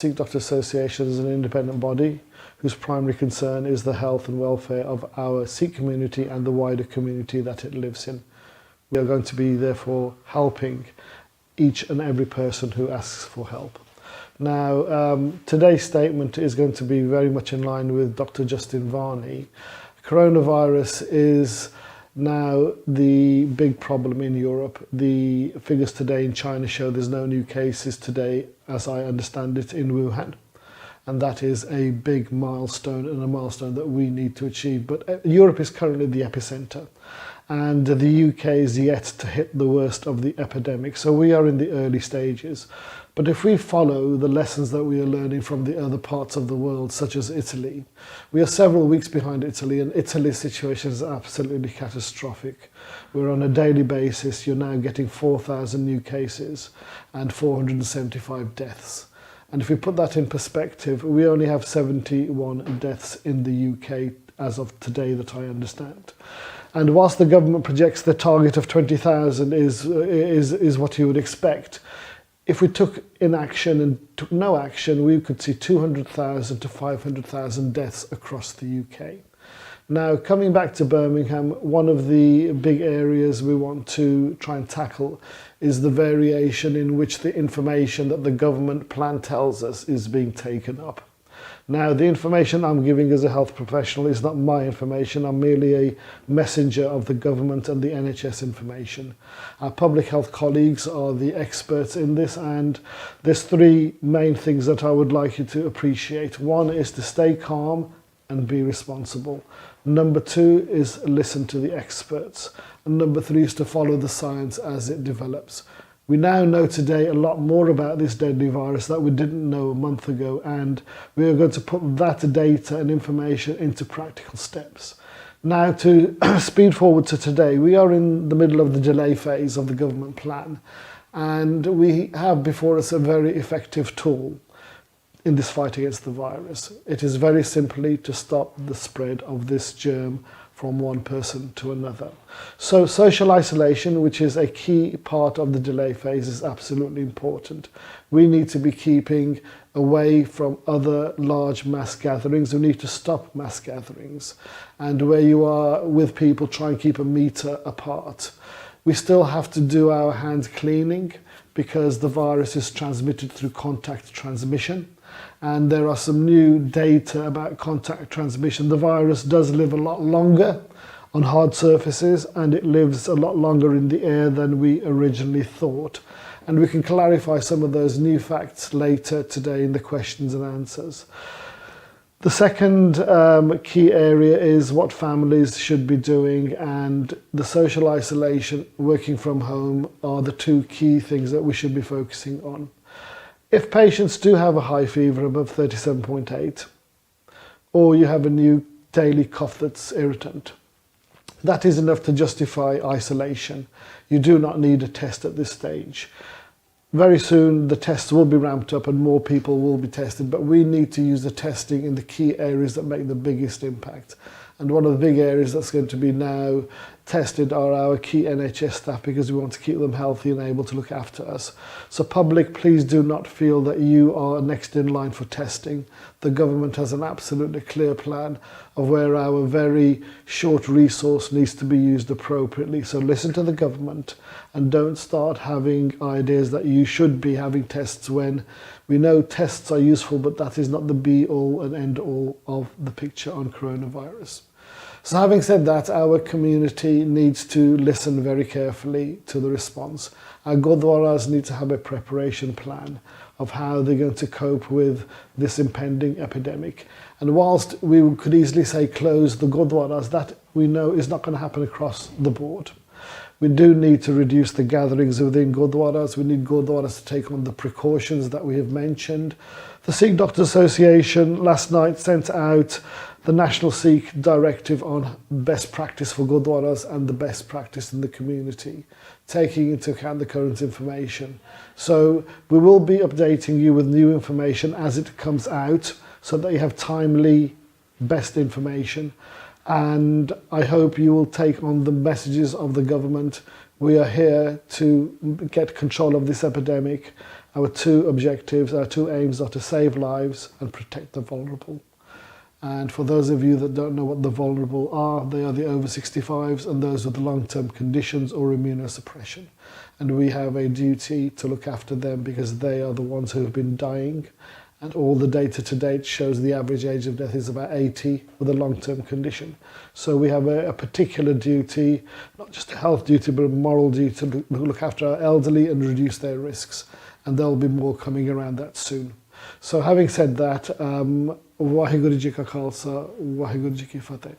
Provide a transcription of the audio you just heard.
Sikh Doctor Association is an independent body whose primary concern is the health and welfare of our Sikh community and the wider community that it lives in. We are going to be therefore helping each and every person who asks for help. Now, today's statement is going to be very much in line with Dr. Justin Varney. Coronavirus is now the big problem in Europe. The figures today in China show there's no new cases today, as I understand it, in Wuhan. And that is a big milestone, and a milestone that we need to achieve. But Europe is currently the epicenter, and the UK is yet to hit the worst of the epidemic. So we are in the early stages. But if we follow the lessons that we are learning from the other parts of the world, such as Italy, we are several weeks behind Italy, and Italy's situation is absolutely catastrophic. We're on a daily basis, you're now getting 4,000 new cases and 475 deaths. And if we put that in perspective, we only have 71 deaths in the UK as of today that I understand. And whilst the government projects the target of 20,000 is what you would expect, if we took inaction and took no action, we could see 200,000 to 500,000 deaths across the UK. Now, coming back to Birmingham, one of the big areas we want to try and tackle is the variation in which the information that the government plan tells us is being taken up. Now, the information I'm giving as a health professional is not my information. I'm merely a messenger of the government and the NHS information. Our public health colleagues are the experts in this, and there's three main things that I would like you to appreciate. One is to stay calm and be responsible. Number two is listen to the experts. And number three is to follow the science as it develops. We now know today a lot more about this deadly virus that we didn't know a month ago, and we are going to put that data and information into practical steps. Now, to speed forward to today, we are in the middle of the delay phase of the government plan, and we have before us a very effective tool in this fight against the virus. It is very simply to stop the spread of this germ from one person to another. So social isolation, which is a key part of the delay phase, is absolutely important. We need to be keeping away from other large mass gatherings. We need to stop mass gatherings. And where you are with people, try and keep a meter apart. We still have to do our hand cleaning because the virus is transmitted through contact transmission. And there are some new data about contact transmission. The virus does live a lot longer on hard surfaces, and it lives a lot longer in the air than we originally thought. And we can clarify some of those new facts later today in the questions and answers. The second key area is what families should be doing, and the social isolation, working from home, are the two key things that we should be focusing on. If patients do have a high fever above 37.8, or you have a new daily cough that's irritant, that is enough to justify isolation. You do not need a test at this stage. Very soon the tests will be ramped up and more people will be tested, but we need to use the testing in the key areas that make the biggest impact. And one of the big areas that's going to be now tested are our key NHS staff, because we want to keep them healthy and able to look after us. So public, please do not feel that you are next in line for testing. The government has an absolutely clear plan of where our very short resource needs to be used appropriately. So listen to the government and don't start having ideas that you should be having tests when we know tests are useful, but that is not the be all and end all of the picture on coronavirus. So having said that, our community needs to listen very carefully to the response. Our Gurdwaras need to have a preparation plan of how they're going to cope with this impending epidemic. And whilst we could easily say close the Gurdwaras, that we know is not going to happen across the board. We do need to reduce the gatherings within Gurdwaras. We need Gurdwaras to take on the precautions that we have mentioned. The Sikh Doctor Association last night sent out the National Sikh Directive on best practice for Gurdwaras and the best practice in the community, taking into account the current information. So we will be updating you with new information as it comes out, so that you have timely, best information. And I hope you will take on the messages of the government. We are here to get control of this epidemic, Our two objectives, our two aims are to save lives and protect the vulnerable. And for those of you that don't know what the vulnerable are, they are the over 65s and those with long-term conditions or immunosuppression. And we have a duty to look after them because they are the ones who have been dying. And all the data to date shows the average age of death is about 80 with a long-term condition. So we have a particular duty, not just a health duty, but a moral duty to look after our elderly and reduce their risks. And there'll be more coming around that soon. So having said that, Waheguru Ji Ka Khalsa, Waheguru Ji Ki Fateh.